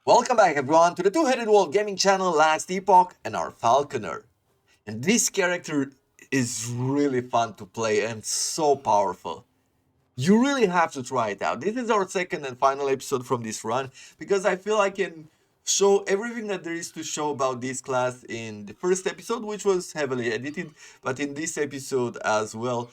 Welcome back everyone to the Two-Headed Wolf Gaming channel, Last Epoch and our Falconer. And this character is really fun to play and so powerful. You really have to try it out. This is our second and final episode from this run because I feel I can show everything that there is to show about this class in the first episode, which was heavily edited, but in this episode as well.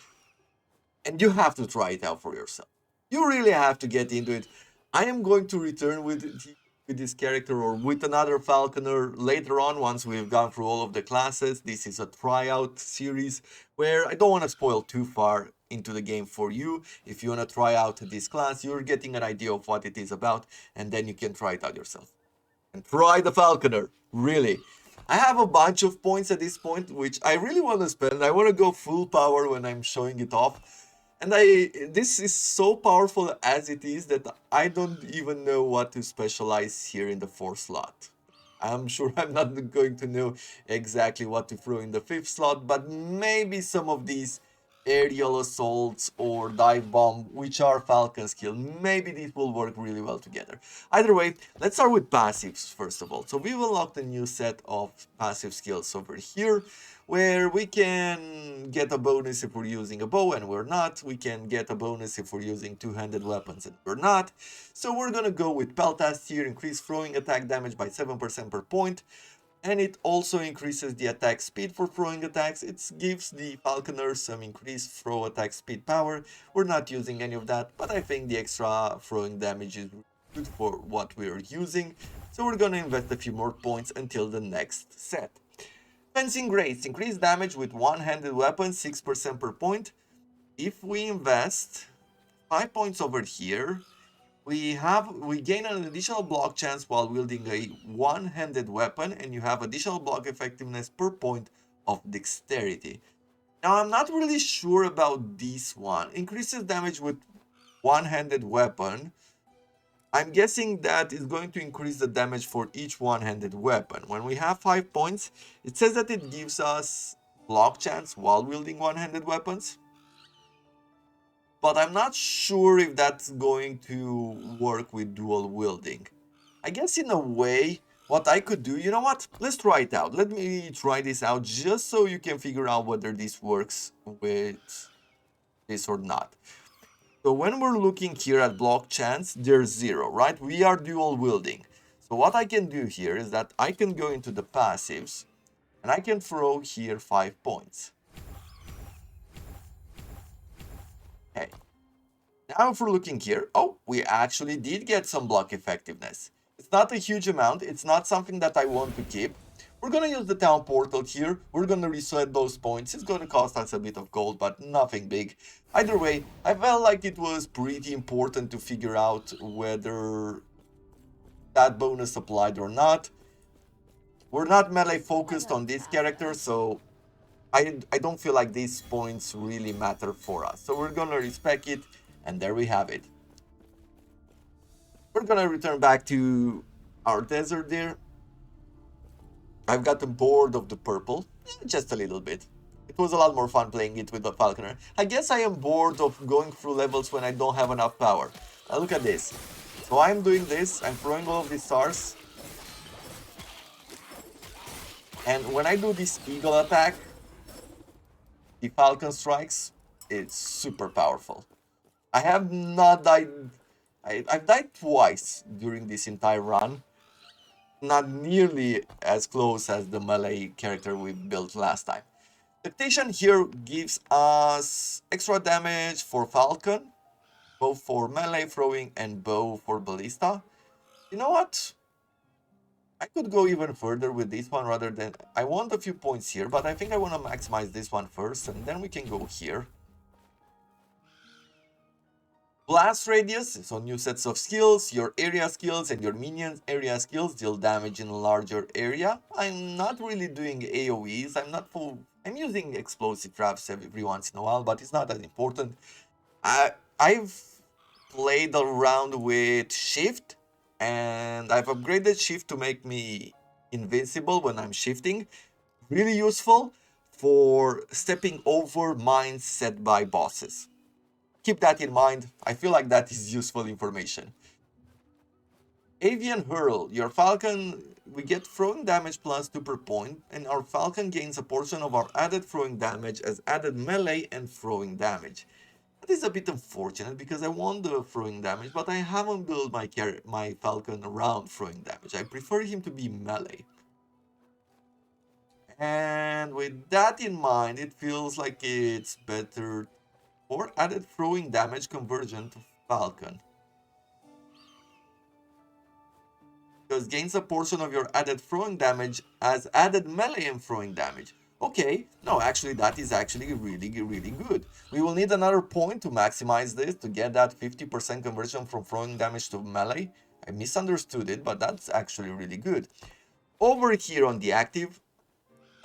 And you have to try it out for yourself. You really have to get into it. I am going to return with this character or with another Falconer later on once we've gone through all of the classes. This is a tryout series where I don't want to spoil too far into the game for you. If you want to try out this class, you're getting an idea of what it is about, and then you can try it out yourself. And try the Falconer, really. I have a bunch of points at this point, which I really want to spend. I want to go full power when I'm showing it off. And this is so powerful as it is that I don't even know what to specialize here in the 4th slot. I'm sure I'm not going to know exactly what to throw in the 5th slot, but maybe some of these aerial assaults or dive bomb, which are Falcon skill, maybe these will work really well together. Either way, let's start with passives first of all. So we've unlocked a new set of passive skills over here, where we can get a bonus if we're using a bow and we're not. We can get a bonus if we're using two-handed weapons and we're not. So we're gonna go with Peltast here, increase throwing attack damage by 7% per point. And it also increases the attack speed for throwing attacks. It gives the Falconer some increased throw attack speed power. We're not using any of that, but I think the extra throwing damage is good for what we're using. So we're gonna invest a few more points until the next set. Fencing Grace, increase damage with one-handed weapon, 6% per point. If we invest 5 points over here, we gain an additional block chance while wielding a one-handed weapon, and you have additional block effectiveness per point of dexterity. Now I'm not really sure about this one. Increases damage with one-handed weapon. I'm guessing that is going to increase the damage for each one-handed weapon. When we have 5 points, it says that it gives us block chance while wielding one-handed weapons. But I'm not sure if that's going to work with dual wielding. I guess in a way, what I could do, you know what? Let's try it out. Let me try this out just so you can figure out whether this works with this or not. So when we're looking here at block chance, there's 0, right? We are dual wielding. So what I can do here is that I can go into the passives and I can throw here 5 points. Okay. Now if we're looking here, oh, we actually did get some block effectiveness. It's not a huge amount. It's not something that I want to keep. We're going to use the town portal here. We're going to reset those points. It's going to cost us a bit of gold, but nothing big. Either way, I felt like it was pretty important to figure out whether that bonus applied or not. We're not melee focused on this character, so I don't feel like these points really matter for us. So we're going to respec it, and there we have it. We're going to return back to our desert there. I've gotten bored of the purple, just a little bit. It was a lot more fun playing it with the Falconer. I guess I am bored of going through levels when I don't have enough power. Now look at this. So I'm doing this, I'm throwing all of these stars. And when I do this eagle attack, the Falcon strikes, it's super powerful. I have not died... I've died twice during this entire run. Not nearly as close as the melee character we built last time. Tactician here gives us extra damage for Falcon, both for melee throwing and bow for ballista. You know what? I could go even further with this one rather than... I want a few points here, but I think I want to maximize this one first, and then we can go here. Blast radius, so new sets of skills, your area skills and your minions area skills deal damage in a larger area. I'm not really doing AoEs, I'm using explosive traps every once in a while, but it's not that important. I've played around with shift, and I've upgraded shift to make me invincible when I'm shifting. Really useful for stepping over mines set by bosses. Keep that in mind. I feel like that is useful information. Avian Hurl. Your Falcon, we get throwing damage plus 2 per point, and our Falcon gains a portion of our added throwing damage as added melee and throwing damage. That is a bit unfortunate because I want the throwing damage, but I haven't built my Falcon around throwing damage. I prefer him to be melee. And with that in mind, it feels like it's better for added throwing damage conversion to Falcon. Because gains a portion of your added throwing damage as added melee and throwing damage. Okay, no, actually that is actually really good. We will need another point to maximize this to get that 50% conversion from throwing damage to melee. I misunderstood it, but that's actually really good. Over here on the active,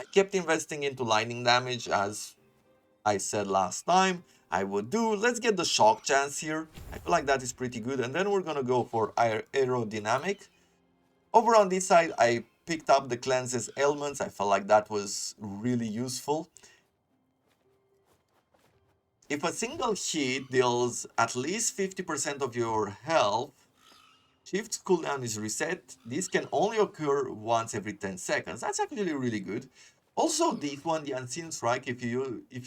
I kept investing into lightning damage as I said last time I would do. Let's get the shock chance here. I feel like that is pretty good, and then we're gonna go for aerodynamic. Over on this side, I picked up the cleanses ailments. I felt like that was really useful. If a single hit deals at least 50% of your health, shift's cooldown is reset. This can only occur once every 10 seconds. That's actually really good. Also, this one, the unseen strike, if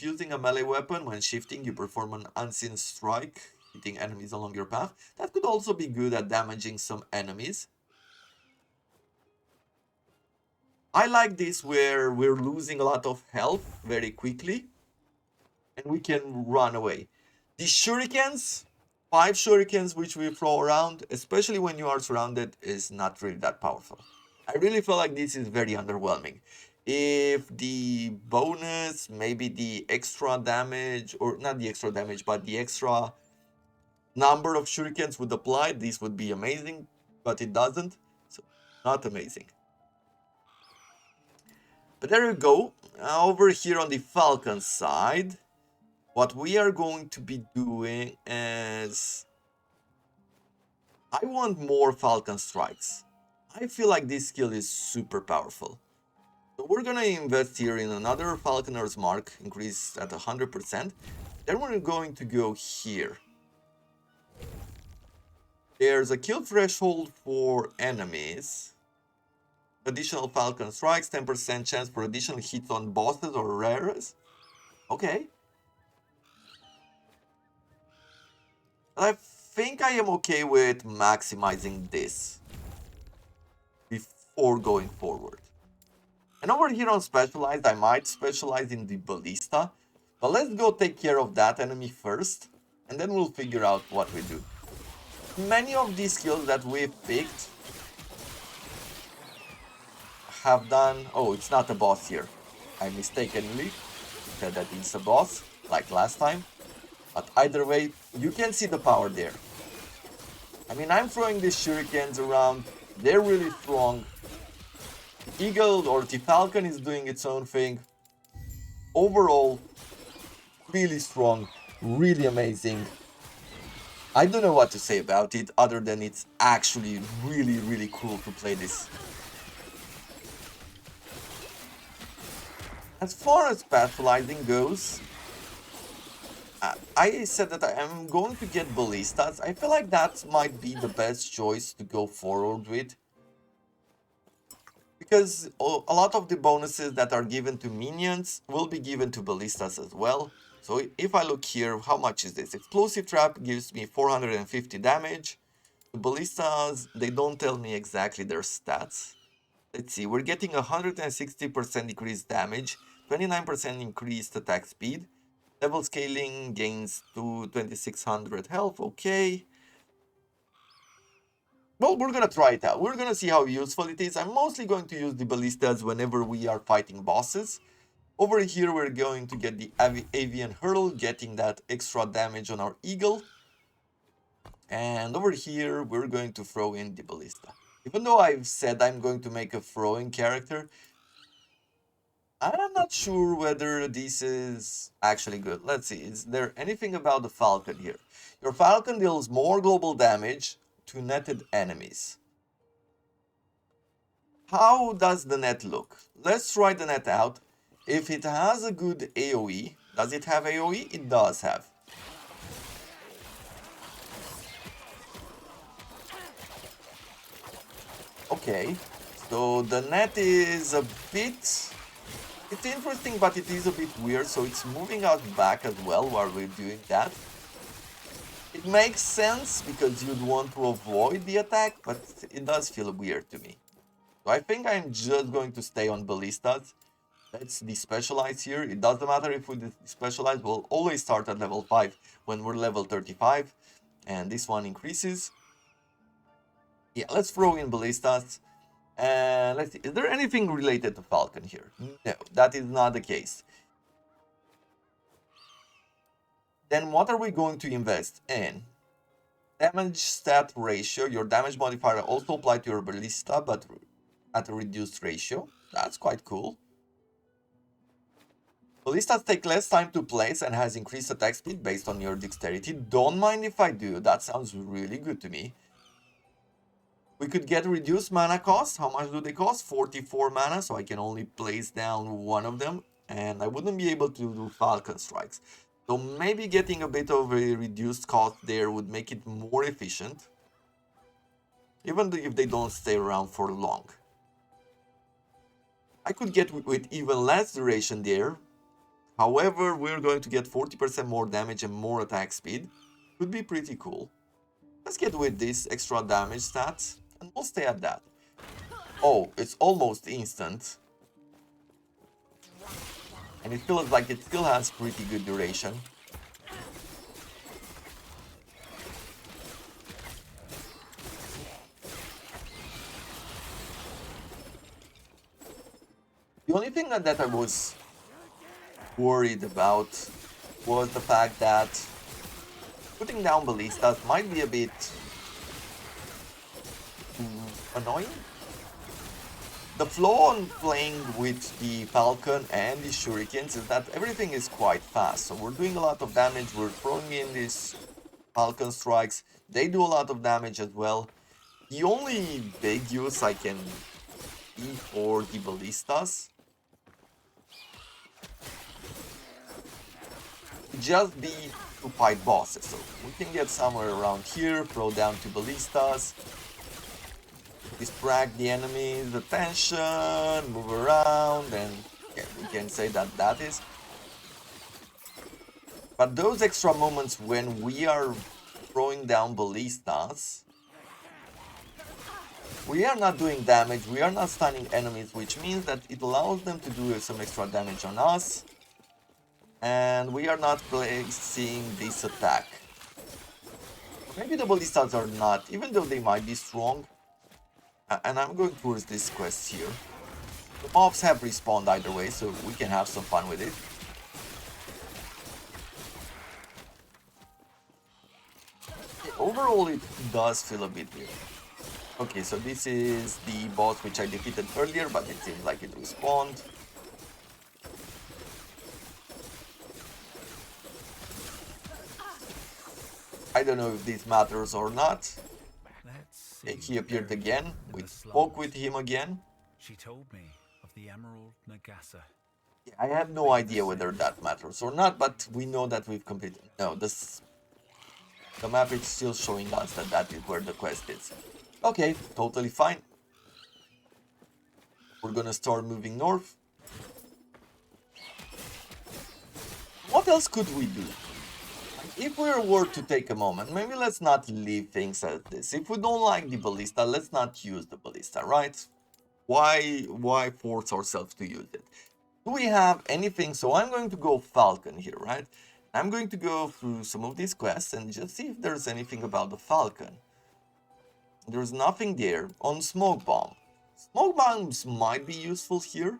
using a melee weapon, when shifting, you perform an unseen strike, hitting enemies along your path. That could also be good at damaging some enemies. I like this where we're losing a lot of health very quickly and we can run away. The shurikens, 5 shurikens which we throw around, especially when you are surrounded, is not really that powerful. I really feel like this is very underwhelming. If the bonus, maybe the extra damage, or not the extra damage, but the extra number of shurikens would apply, this would be amazing, but it doesn't, so not amazing. But there you go. Over here on the Falcon side, what we are going to be doing is I want more Falcon strikes. I feel like this skill is super powerful. So we're gonna invest here in another Falconer's Mark, increased at 100%. Then we're going to go here. There's a kill threshold for enemies. Additional Falcon strikes, 10% chance for additional hits on bosses or rares. Okay. I think I am okay with maximizing this before going forward. And over here on Specialized, I might specialize in the Ballista. But let's go take care of that enemy first, and then we'll figure out what we do. Many of these skills that we've picked have done... Oh, it's not a boss here. I mistakenly said that it's a boss, like last time. But either way, you can see the power there. I mean, I'm throwing these shurikens around. They're really strong. The Eagle or the Falcon is doing its own thing. Overall, really strong, really amazing. I don't know what to say about it other than it's actually really cool to play this. As far as specializing goes, I said that I am going to get Ballistas. I feel like that might be the best choice to go forward with. Because a lot of the bonuses that are given to minions will be given to Ballistas as well. So if I look here, how much is this? Explosive Trap gives me 450 damage. The Ballistas, they don't tell me exactly their stats. Let's see, we're getting 160% increased damage, 29% increased attack speed. Level scaling gains to 2600 health, okay. Well, we're gonna try it out. We're gonna see how useful it is. I'm mostly going to use the Ballistas whenever we are fighting bosses. Over here, we're going to get the Avian Hurl, getting that extra damage on our Eagle. And over here, we're going to throw in the Ballista. Even though I've said I'm going to make a throwing character, I'm not sure whether this is actually good. Let's see, is there anything about the Falcon here? Your Falcon deals more global damage to netted enemies. How does the net look? Let's try the net out. If it has a good AoE, does it have AoE? It does have. Okay, so the net is a bit... It's interesting, but it is a bit weird, so it's moving us back as well while we're doing that. It makes sense because you'd want to avoid the attack, but it does feel weird to me. So I think I'm just going to stay on ballistas. Let's despecialize here. It doesn't matter if we despecialize, we'll always start at level 5 when we're level 35. And this one increases. Yeah, let's throw in ballistas. And let's see, is there anything related to Falcon here? No, that is not the case. Then what are we going to invest in? Damage stat ratio. Your damage modifier also applied to your ballista, but at a reduced ratio. That's quite cool. Ballistas take less time to place and has increased attack speed based on your dexterity. Don't mind if I do, that sounds really good to me. We could get reduced mana cost. How much do they cost? 44 mana, so I can only place down one of them. And I wouldn't be able to do Falcon Strikes. So maybe getting a bit of a reduced cost there would make it more efficient. Even if they don't stay around for long. I could get with even less duration there. However, we're going to get 40% more damage and more attack speed. Could be pretty cool. Let's get with this extra damage stats, and we'll stay at that. Oh, it's almost instant. And it feels like it still has pretty good duration. The only thing that I was worried about was the fact that putting down ballistas might be a bit annoying. The flaw on playing with the Falcon and the Shurikens is that everything is quite fast. So we're doing a lot of damage, we're throwing in these Falcon strikes, they do a lot of damage as well. The only big use I can see for the ballistas just be to fight bosses. So we can get somewhere around here, throw down 2 ballistas, distract the enemy's attention, move around, and yeah, we can say that that is. But those extra moments when we are throwing down ballistas, we are not doing damage, we are not stunning enemies, which means that it allows them to do some extra damage on us. And we are not placing this attack. Maybe the ballistas are not, even though they might be strong. And I'm going towards this quest here. The mobs have respawned either way, so we can have some fun with it. Overall, it does feel a bit weird. Okay, so this is the boss which I defeated earlier, but it seems like it respawned. I don't know if this matters or not. He appeared again. We spoke with him again. She told me of the Emerald Nagasa. Yeah, I have no idea whether that matters or not, but we know that we've completed. No, the map is still showing us that that is where the quest is. Okay, totally fine. We're gonna start moving north. What else could we do? If we were to take a moment, maybe let's not leave things as this. If we don't like the ballista, let's not use the ballista, right? Why force ourselves to use it? Do we have anything? So I'm going to go Falcon here, right? I'm going to go through some of these quests and just see if there's anything about the Falcon. There's nothing there. On Smoke Bomb. Smoke Bombs might be useful here.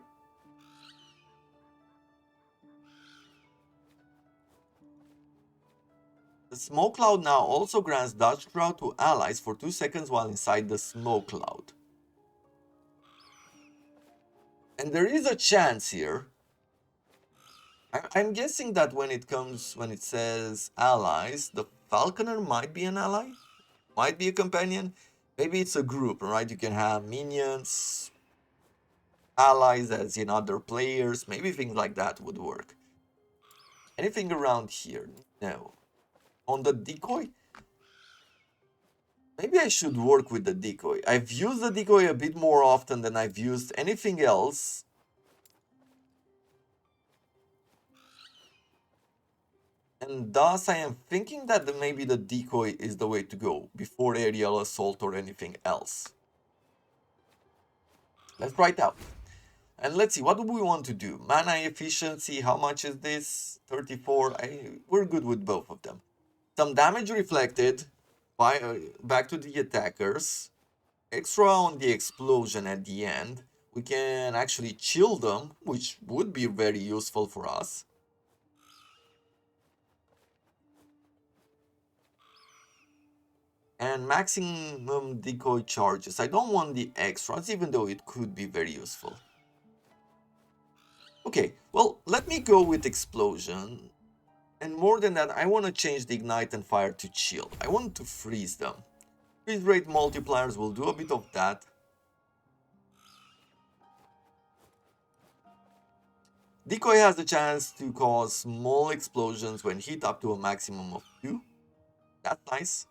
The smoke cloud now also grants dodge throw to allies for 2 seconds while inside the smoke cloud. And there is a chance here. I'm guessing that when it says allies, the Falconer might be an ally, might be a companion. Maybe it's a group, right? You can have minions, allies as in other players. Maybe things like that would work. Anything around here? No. On the decoy, Maybe I should work with the decoy. I've used the decoy a bit more often than I've used anything else. And thus I am thinking that maybe the decoy is the way to go before aerial assault or anything else. Let's try it out. And let's see, what do we want to do? Mana efficiency, how much is this? 34. We're good with both of them. Some damage reflected back to the attackers. Extra on the explosion at the end. We can actually chill them, which would be very useful for us. And maximum decoy charges. I don't want the extras, even though it could be very useful. Okay, well, let me go with explosion. And more than that, I want to change the ignite and fire to chill. I want to freeze them. Freeze rate multipliers will do a bit of that. Decoy has the chance to cause small explosions when hit up to a maximum of 2. That's nice.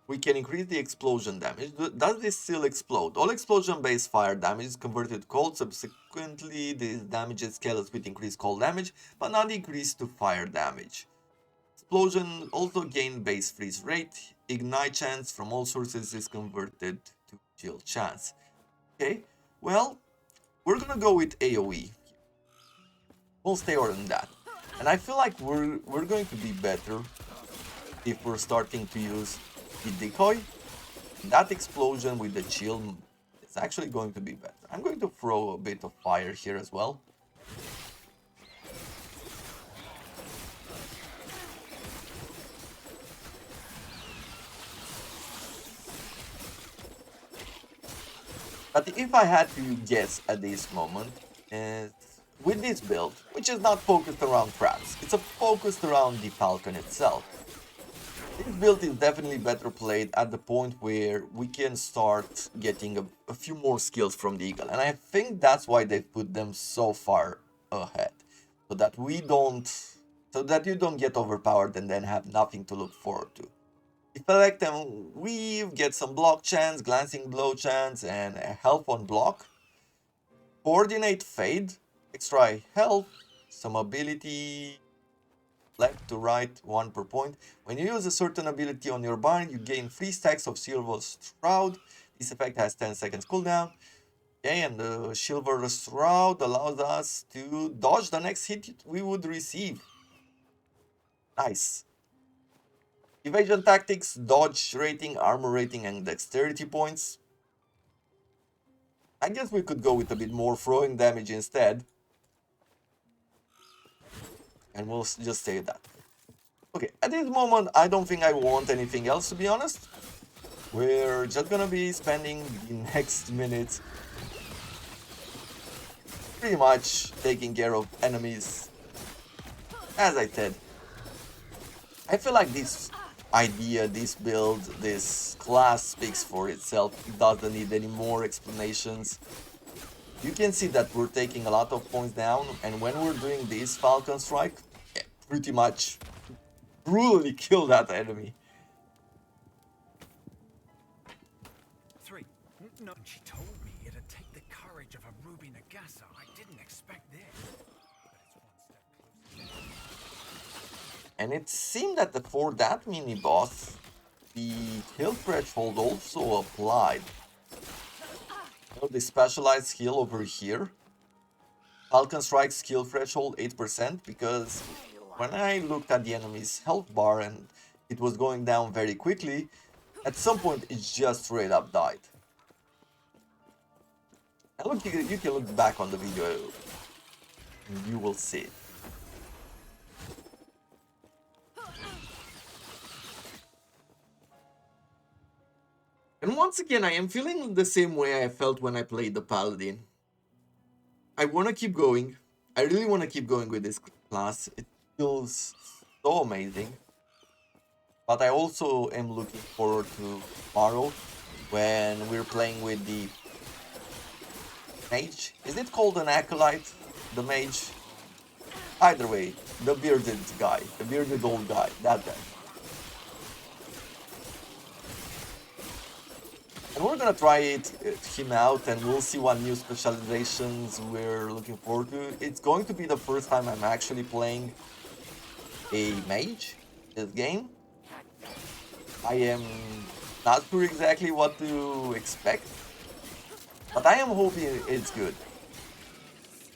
We can increase the explosion damage. Does this still explode? All explosion-based fire damage is converted to cold. Subsequently, this damage scales with increased cold damage, but not increased to fire damage. Explosion also gain base freeze rate. Ignite chance from all sources is converted to chill chance. Okay, well, we're gonna go with AoE. We'll stay on that. And I feel like we're going to be better if we're starting to use the decoy. That explosion with the chill is actually going to be better. I'm going to throw a bit of fire here as well. But if I had to guess at this moment, with this build, which is not focused around traps, it's focused around the Falcon itself. This build is definitely better played at the point where we can start getting a few more skills from the Eagle. And I think that's why they put them so far ahead. So that you don't get overpowered and then have nothing to look forward to. If I select them, we get some block chance, glancing blow chance, and health on block. Coordinate fade, extra health, some ability, left to right, 1 per point. When you use a certain ability on your bind, you gain 3 stacks of Silver Shroud. This effect has 10 seconds cooldown. Okay, and the Silver Shroud allows us to dodge the next hit we would receive. Nice. Evasion tactics, dodge rating, armor rating, and dexterity points. I guess we could go with a bit more throwing damage instead. And we'll just say that. Okay, at this moment, I don't think I want anything else, to be honest. We're just gonna be spending the next minutes pretty much taking care of enemies. As I said, I feel like this idea, this build, this class speaks for itself. It doesn't need any more explanations. You can see that we're taking a lot of points down, and when we're doing this Falcon Strike, pretty much brutally kill that enemy. 3. No, she told me it'd take the courage of a Ruby Nagasa. I didn't expect this. But it's one step closer. And it seemed that for that mini-boss, the heal threshold also applied. You know, the specialized heal over here. Falcon Strike skill threshold 8%, because when I looked at the enemy's health bar and it was going down very quickly, at some point it just straight up died. And look, you can look back on the video and you will see it. And once again, I am feeling the same way I felt when I played the Paladin. I want to keep going. I really want to keep going with this class. It feels so amazing. But I also am looking forward to tomorrow when we're playing with the mage. Is it called an acolyte? The mage? Either way, the bearded guy, the bearded old guy, that guy. We're gonna try him out, and we'll see what new specializations we're looking forward to. It's going to be the first time I'm actually playing a mage this game. I am not sure exactly what to expect, but I am hoping it's good.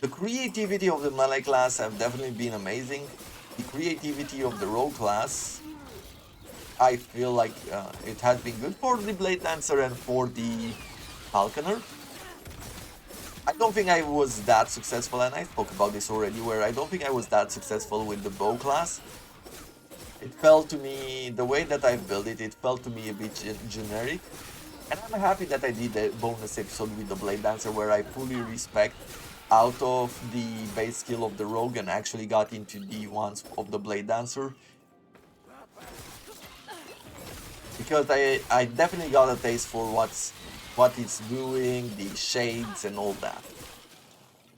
The creativity of the melee class have definitely been amazing. The creativity of the rogue class, I feel like it has been good for the Blade Dancer and for the Falconer. I don't think I was that successful, and I spoke about this already, where I don't think I was that successful with the bow class. It felt to me, the way that I built it, it felt to me a bit generic. And I'm happy that I did a bonus episode with the Blade Dancer where I fully respect out of the base skill of the Rogue and actually got into the ones of the Blade Dancer. Because I definitely got a taste for what it's doing, the shades and all that.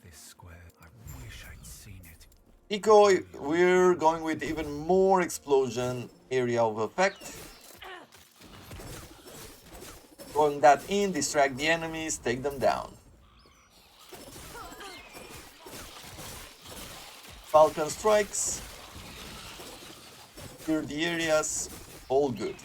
This square, I wish I'd seen it. Eco, we're going with even more explosion area of effect. Throwing that in, distract the enemies, take them down. Falcon strikes. Clear the areas, all good.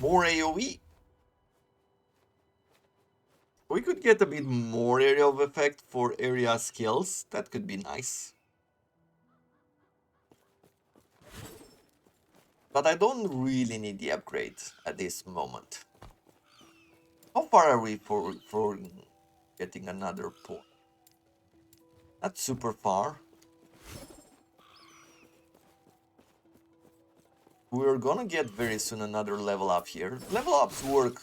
More AoE. We could get a bit more area of effect for area skills. That could be nice. But I don't really need the upgrade at this moment. How far are we for getting another point? Not super far. We're gonna get very soon another level up here. Level ups work.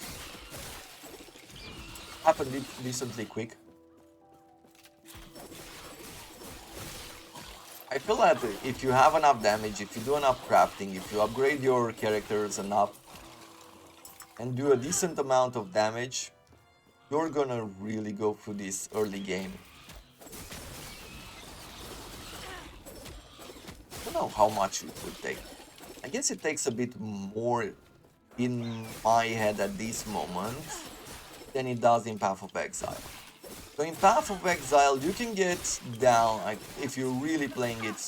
Happen decently quick. I feel that if you have enough damage, if you do enough crafting, if you upgrade your characters enough and do a decent amount of damage, you're gonna really go through this early game. I don't know how much it would take. I guess it takes a bit more in my head at this moment than it does in Path of Exile. So in Path of Exile, you can get down, like, if you're really playing it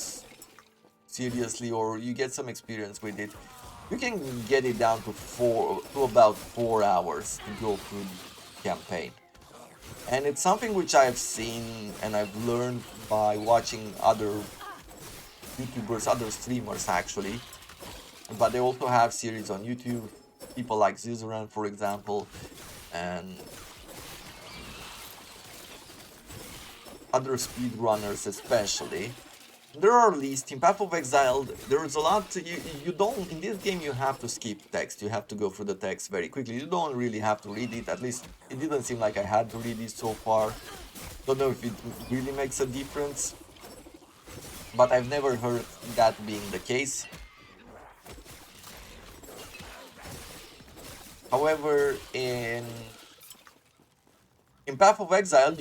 seriously or you get some experience with it, you can get it down to about 4 hours to go through the campaign. And it's something which I've seen and I've learned by watching other YouTubers, other streamers actually. But they also have series on YouTube, people like Zizaran, for example, and other speedrunners especially. There are lists in Path of Exile. There's a lot. You don't, in this game you have to skip text. You have to go through the text very quickly. You don't really have to read it. At least it didn't seem like I had to read it so far. Don't know if it really makes a difference, but I've never heard that being the case. However, in Path of Exile,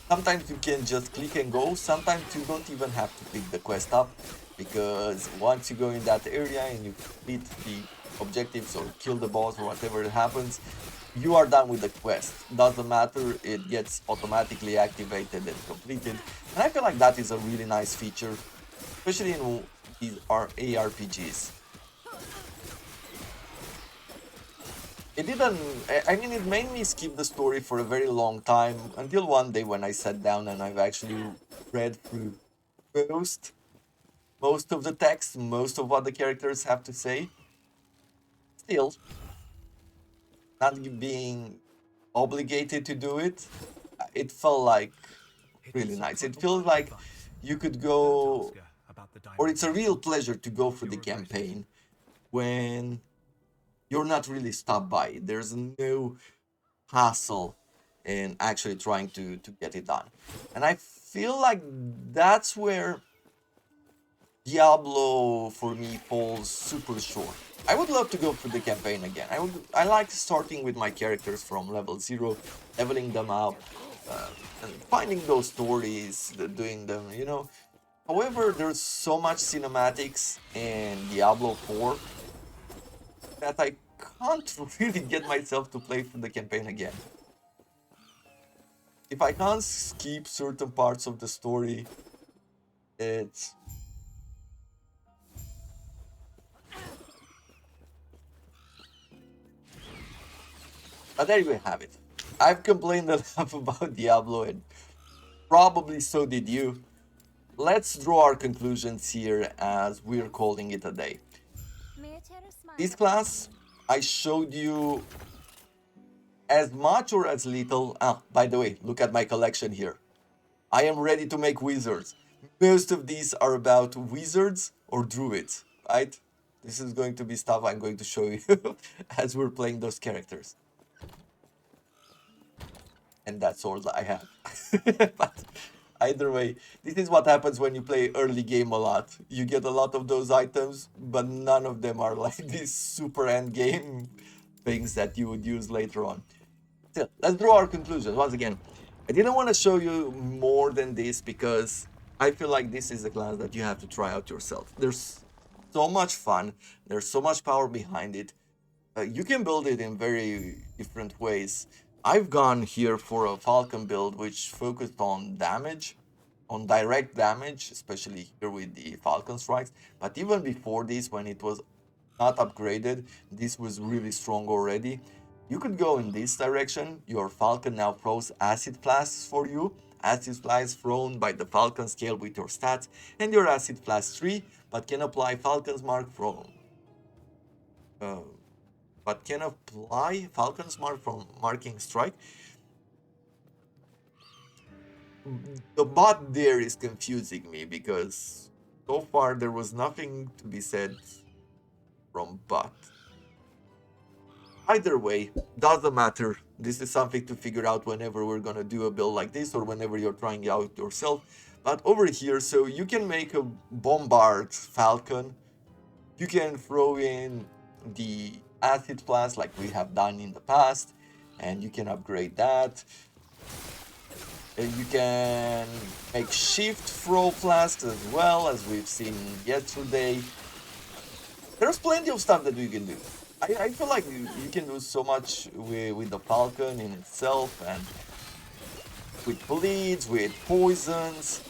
sometimes you can just click and go, sometimes you don't even have to pick the quest up, because once you go in that area and you complete the objectives or kill the boss or whatever happens, you are done with the quest. Doesn't matter, it gets automatically activated and completed. And I feel like that is a really nice feature, especially in these ARPGs. It didn't, I mean, it made me skip the story for a very long time, until one day when I sat down and I've actually read through Ghost. most of the text, most of what the characters have to say. Still, not being obligated to do it, it felt like really It's nice. It feels prototype like device. you could Don't go, ask her about the or diamond it's a yet. real pleasure to go through the You'll regret it. campaign when you're not really stopped by it. There's no hassle in actually trying to get it done. And I feel like that's where Diablo for me falls super short. I would love to go through the campaign again. I like starting with my characters from level 0, leveling them up, and finding those stories, doing them, you know. However, there's so much cinematics in Diablo 4 that I can't really get myself to play through the campaign again. If I can't skip certain parts of the story, it's... But there you have it. I've complained enough about Diablo, and probably so did you. Let's draw our conclusions here as we're calling it a day. This class, I showed you as much or as little. Ah, by the way, look at my collection here. I am ready to make wizards. Most of these are about wizards or druids, right? This is going to be stuff I'm going to show you as we're playing those characters. And that's all I have. But either way, this is what happens when you play early game a lot. You get a lot of those items, but none of them are like these super end game things that you would use later on. So let's draw our conclusions. Once again, I didn't want to show you more than this because I feel like this is a class that you have to try out yourself. There's so much fun. There's so much power behind it. You can build it in very different ways. I've gone here for a Falcon build which focused on damage, on direct damage, especially here with the Falcon strikes. But even before this, when it was not upgraded, this was really strong already. You could go in this direction. Your Falcon now throws acid flasks for you. Acid flasks thrown by the Falcon scale with your stats, and your acid flask 3, but can apply Falcon's mark from Falcon's mark from marking strike. The bot there is confusing me because so far there was nothing to be said from bot. Either way, doesn't matter. This is something to figure out whenever we're gonna do a build like this or whenever you're trying it out yourself. But over here, so you can make a bombard Falcon. You can throw in the acid flask like we have done in the past, and you can upgrade that. And you can make shift throw flasks as well, as we've seen yesterday. There's plenty of stuff that you can do. I feel like you can do so much with the Falcon in itself, and with bleeds, with poisons.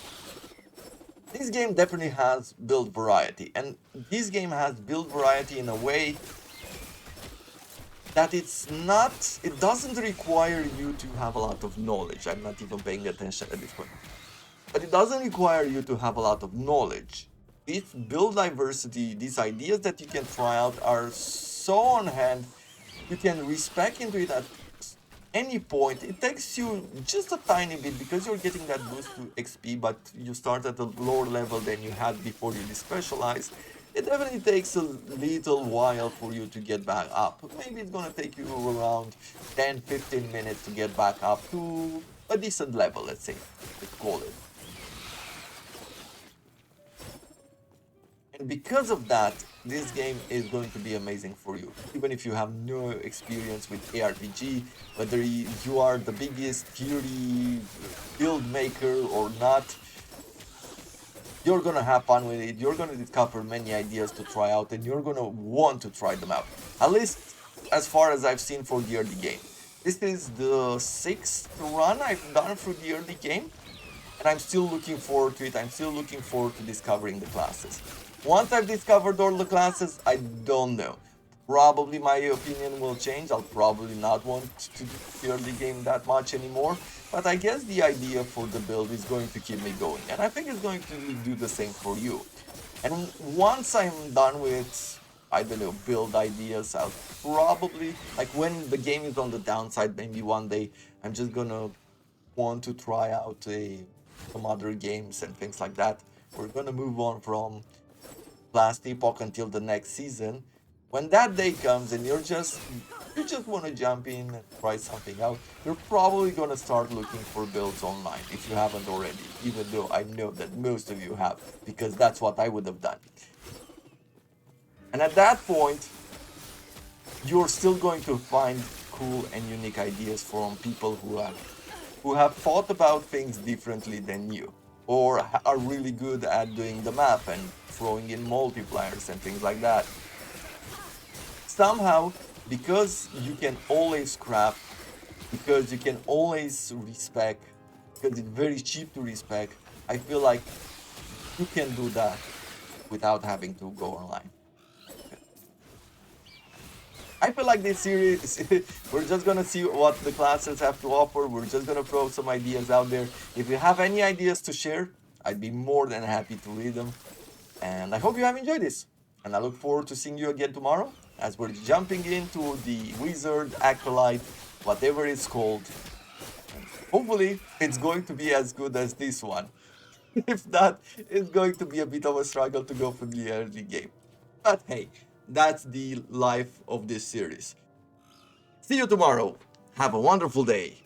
This game definitely has build variety, and this game has build variety in a way that it doesn't require you to have a lot of knowledge. I'm not even paying attention at this point. But it doesn't require you to have a lot of knowledge. This build diversity, these ideas that you can try out are so on hand. You can respec into it at any point. It takes you just a tiny bit because you're getting that boost to XP, but you start at a lower level than you had before you despecialize. It definitely takes a little while for you to get back up. Maybe it's gonna take you around 10-15 minutes to get back up to a decent level, let's say, let's call it. And because of that, this game is going to be amazing for you. Even if you have no experience with ARPG, whether you are the biggest theory build maker or not, you're gonna have fun with it. You're gonna discover many ideas to try out, and you're gonna want to try them out. At least as far as I've seen for the early game. This is the 6th run I've done through the early game, and I'm still looking forward to it. I'm still looking forward to discovering the classes. Once I've discovered all the classes, I don't know. Probably my opinion will change. I'll probably not want to do the early game that much anymore. But I guess the idea for the build is going to keep me going. And I think it's going to do the same for you. And once I'm done with, I don't know, build ideas, I'll probably, like when the game is on the downside, maybe one day I'm just gonna want to try out some other games and things like that. We're gonna move on from last Epoch until the next season. When that day comes and you just want to jump in and try something out, you're probably gonna start looking for builds online if you haven't already, even though I know that most of you have, because that's what I would have done. And at that point, you're still going to find cool and unique ideas from people who have thought about things differently than you, or are really good at doing the map and throwing in multipliers and things like that. Somehow, because you can always scrap, because you can always respec, because it's very cheap to respec, I feel like you can do that without having to go online. I feel like this series, we're just gonna see what the classes have to offer. We're just gonna throw some ideas out there. If you have any ideas to share, I'd be more than happy to read them. And I hope you have enjoyed this. And I look forward to seeing you again tomorrow as we're jumping into the Wizard, Acolyte, whatever it's called. And hopefully, it's going to be as good as this one. If not, it's going to be a bit of a struggle to go through the early game. But hey, that's the life of this series. See you tomorrow. Have a wonderful day.